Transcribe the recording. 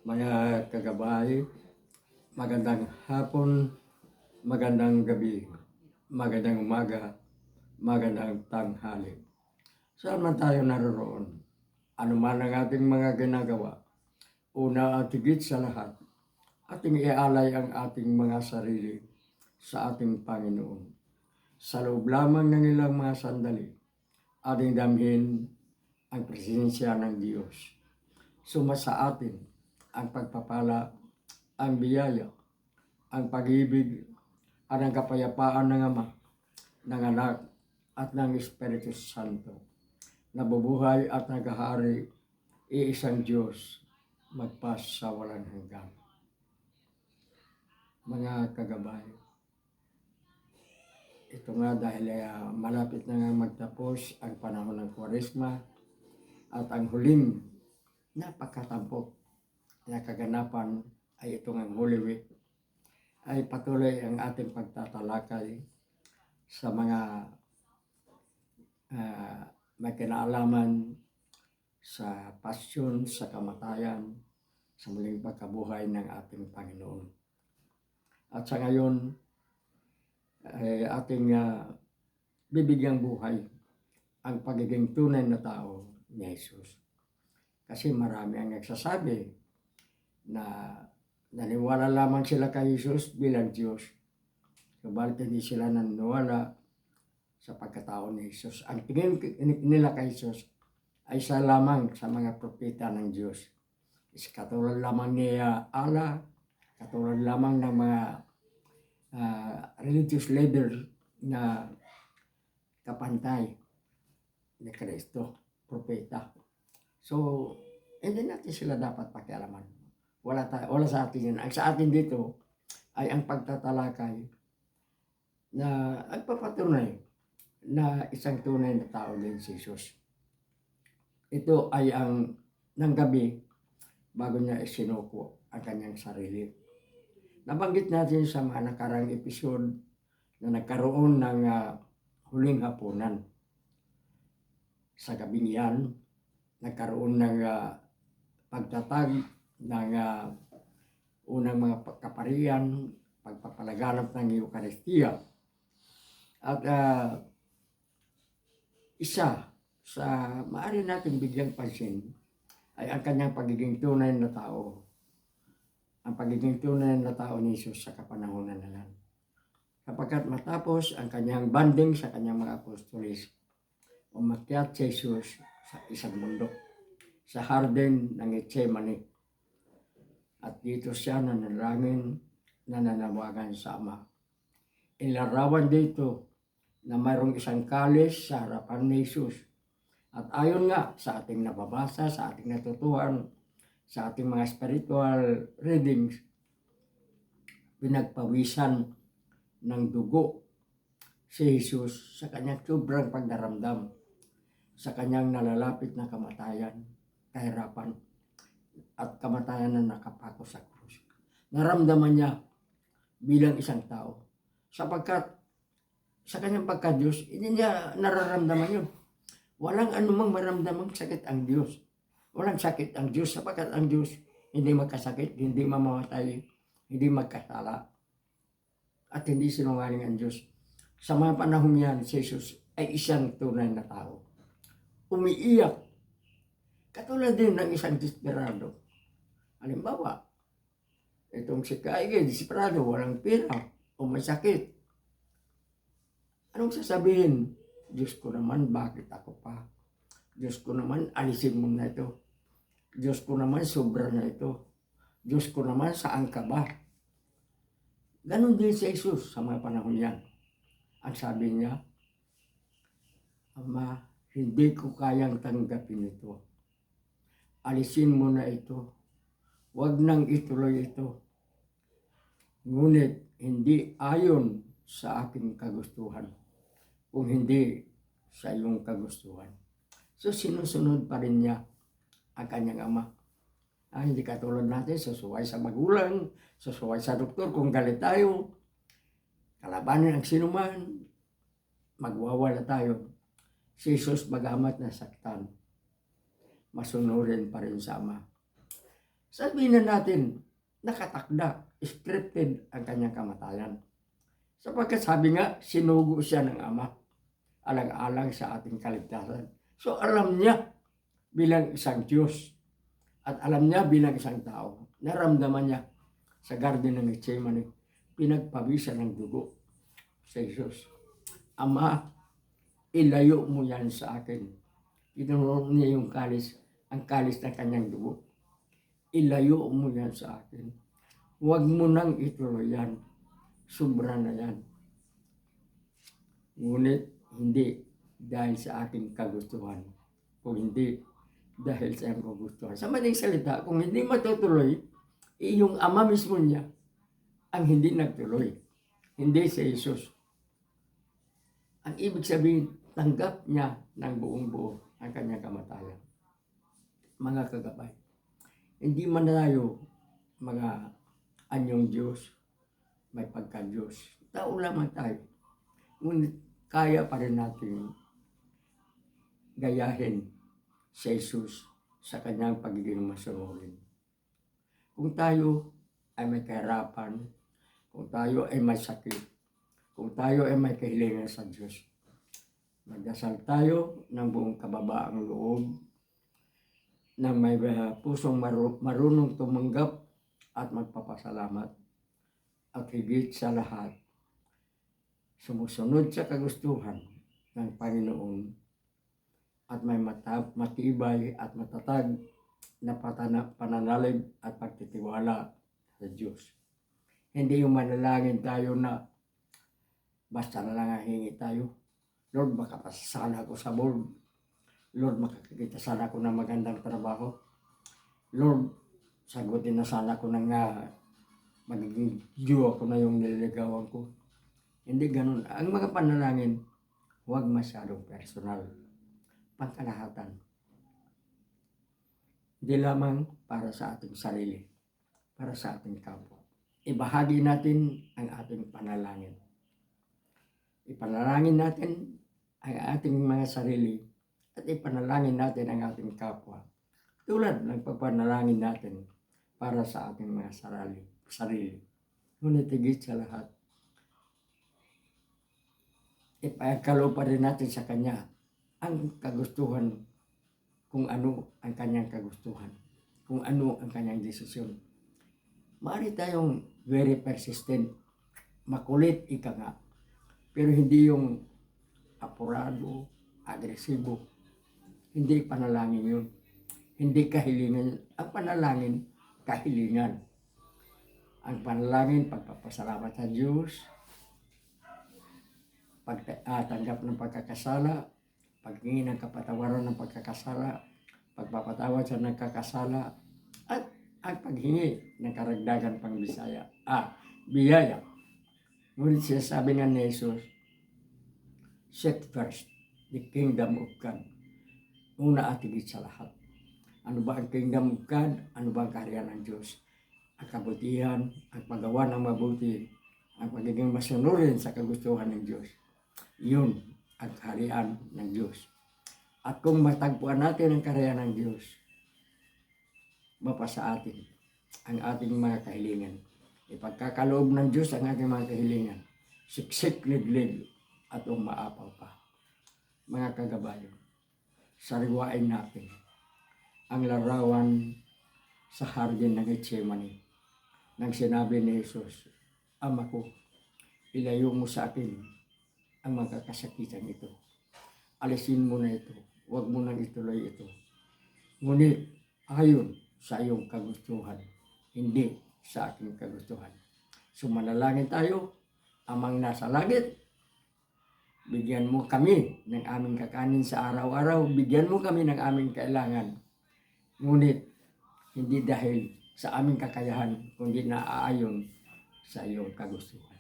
Mga kagabay, magandang hapon, magandang gabi, magandang umaga, magandang tanghali. Saan man tayo naroroon, ano man ang ating mga ginagawa, una at higit sa lahat, ating ialay ang ating mga sarili sa ating Panginoon. Sa loob lamang ng ilang mga sandali, ating damhin ang presensya ng Diyos. Suma sa atin ang pagpapala, ang biyaya, ang pag-ibig, at ang kapayapaan ng Ama, ng Anak, at ng Espiritu Santo. Nabubuhay at naghahari, iisang Diyos, magpas sa walang hanggan. Mga kagabay, ito nga dahil malapit na nga magtapos ang panahon ng Kwaresma at ang huling napakatampok na kaganapan ay itong ang Holy Week, ay patuloy ang ating pagtatalakay sa mga may kinalaman sa pasyon, sa kamatayan, sa muling pagkabuhay ng ating Panginoon. At sa ngayon, ay ating bibigyang buhay ang pagiging tunay na tao ni Jesus. Kasi marami ang nagsasabi na naniwala lamang sila kay Jesus bilang Diyos. Subalit hindi sila naniniwala sa pagkatao ni Jesus. Ang tingin nila kay Jesus ay isa lamang sa mga propeta ng Diyos. Katulad lamang ni Allah, katulad lamang ng mga religious leader na kapantay ni Kristo, propeta. So, hindi natin sila dapat pakialaman. Wala sa atin yun. Ang sa atin dito ay ang pagtatalakay na agpapatunay na isang tunay na tao din si Jesus. Ito ay ang ng gabi bago niya isinuko ang kanyang sarili. Nabanggit natin sa mga nakarang episode na nagkaroon ng huling hapunan. Sa gabing yan, nagkaroon ng pagtatag ng unang mga kaparian, pagpapalaganap ng Eucharistia. At isa sa maaari natin bigyang pansin ay ang kanyang pagiging tunay na tao. Ang pagiging tunay na tao ni Jesus sa kapanahonan na yan. Kapagkat matapos ang kanyang banding sa kanyang mga apostolis, umakyat si Jesus sa isang bundok, sa hardin ng Getsemani. At dito siya nanalangin, nananawagan sa Ama. Ilarawan dito na mayroong isang kalis sa harapan ni Jesus. At ayon nga sa ating nababasa, sa ating natutuhan, sa ating mga spiritual readings, pinagpawisan ng dugo si Jesus sa kanyang sobrang pagdaramdam, sa kanyang nalalapit na kamatayan, kahirapan, at kamatayan na nakapako sa krus. Naramdaman niya bilang isang tao. Sapagkat sa kanyang pagka-Diyos, hindi niya nararamdaman yun. Walang anumang maramdamang sakit ang Diyos. Walang sakit ang Diyos sapagkat ang Diyos hindi magkasakit, hindi mamamatay, hindi magkasala, at hindi sinungaling ang Diyos. Sa mga panahon yan, si Jesus ay isang tunay na tao. Umiiyak. Katulad din ng isang desperado. Halimbawa, itong si Kaige, desperado, walang pera, o may sakit. Anong sasabihin? Diyos ko naman, bakit ako pa? Diyos ko naman, alisin mo na ito. Diyos ko naman, sobra na ito. Diyos ko naman, saan ka ba? Ganon din si Jesus sa mga panahon yan. Ang sabi niya, Ama, hindi ko kayang tanggapin ito. Alisin mo na ito. Huwag nang ituloy ito. Ngunit hindi ayon sa aking kagustuhan, kung hindi sa iyong kagustuhan. So sinusunod pa rin niya ang kanyang Ama. Hindi katulad natin, susuway sa magulang, susuway sa doktor kung galit tayo, kalabanin ang sinuman, magwawala tayo. Si Jesus bagamat nasaktan, masunurin pa rin sa Ama. sabihin na natin, nakatakda, scripted ang kanyang kamatayan. Sapagkat sabi nga, sinugo siya ng Ama, alang-alang sa ating kaligtasan. So alam niya bilang isang Diyos at alam niya bilang isang tao, naramdaman niya sa garden ng Gethsemane, pinagpawisan ng dugo sa Jesus. Ama, ilayo mo yan sa akin. Tinuro niya yung kalis, ang kalis ng kanyang dugo. Ilayo mo yan sa akin. Huwag mo nang ituloy yan. Sobra na yan. Ngunit hindi dahil sa aking kagustuhan. Kung hindi dahil sa iyong kagustuhan. Sa madaling salita, kung hindi matutuloy, yung Ama mismo niya ang hindi nagtuloy. Hindi si Jesus. Ang ibig sabihin, tanggap niya ng buong buo ang kanyang kamatayan. Mga kagabay, hindi man tayo mga anyong Diyos, may pagka-Diyos. Tao lamang tayo. Ngunit kaya pa rin natin gayahin si Jesus sa kanyang pagiging masunurin. Kung tayo ay may kahirapan, kung tayo ay may sakit, kung tayo ay may kahilingan sa Diyos, magdasal tayo ng buong kababaang loob, na may pusong marunong tumanggap at magpapasalamat. At higit sa lahat, sumusunod sa kagustuhan ng Panginoon at may matibay at matatag na pananalig at pagtitiwala sa Diyos. Hindi yung manalangin tayo na basta na lang hingi tayo. Lord, makapasasana ako sa board. Lord, makakita sana ako ng magandang trabaho. Lord, sagutin na sana ko ng magiging Diyo ako na yung nililigawan ko. Hindi ganun. Ang mga panalangin, huwag masyadong personal. Pangkalahatan. Hindi lamang para sa ating sarili, para sa ating kapwa. Ibahagi natin ang ating panalangin. Ipanalangin natin ang ating mga sarili at ipanalangin natin ang ating kapwa. Tulad ng pagpanalangin natin para sa ating mga sarili. Ngunit higit sa lahat, ipagkaloob pa rin natin sa Kanya ang kagustuhan, kung ano ang Kanyang kagustuhan, kung ano ang Kanyang desisyon. Maaari tayong very persistent, makulit, ika nga, pero hindi yung apurado, agresibo. Hindi panalangin yun. Hindi kahilingan. Ang panalangin, kahilingan. Ang panalangin, pagpapasalamat sa Diyos, pagtanggap ng pagkakasala, paghingi ng kapatawaran ng pagkakasala, pagpapatawad sa nagkakasala, at ang paghingi ng karagdagan pang biyaya. Ngunit siya sabi nga ni Jesus, seek first the kingdom of God. Una at higit sa lahat. Ano ba ang kingdom of God? Ano ba ang kaharian ng Diyos? Ang kabutihan, ang paggawa ng mabuti, ang pagiging masunurin sa kagustuhan ng Diyos. Yun ang kaharian ng Diyos. At kung matagpuan natin ang kaharian ng Diyos, mapasa atin ang ating mga kahilingan. Ipagkakaloob ng Diyos ang ating mga kahilingan. Siksik, liglig, at umaapaw pa. Mga kagabayo, sariwain natin ang larawan sa hardin ng Gethsemane nang sinabi ni Jesus, Ama ko, ilayo mo sa akin ang mga kasakitan ito. Alisin mo na ito. Huwag mo nang ituloy ito. Ngunit ayon sa iyong kagustuhan, hindi sa aking kagustuhan. So manalangin tayo, Amang nasa langit, bigyan mo kami ng aming kakanin sa araw-araw. Bigyan mo kami ng aming kailangan. Ngunit, hindi dahil sa aming kakayahan, kundi naaayon sa iyong kagustuhan.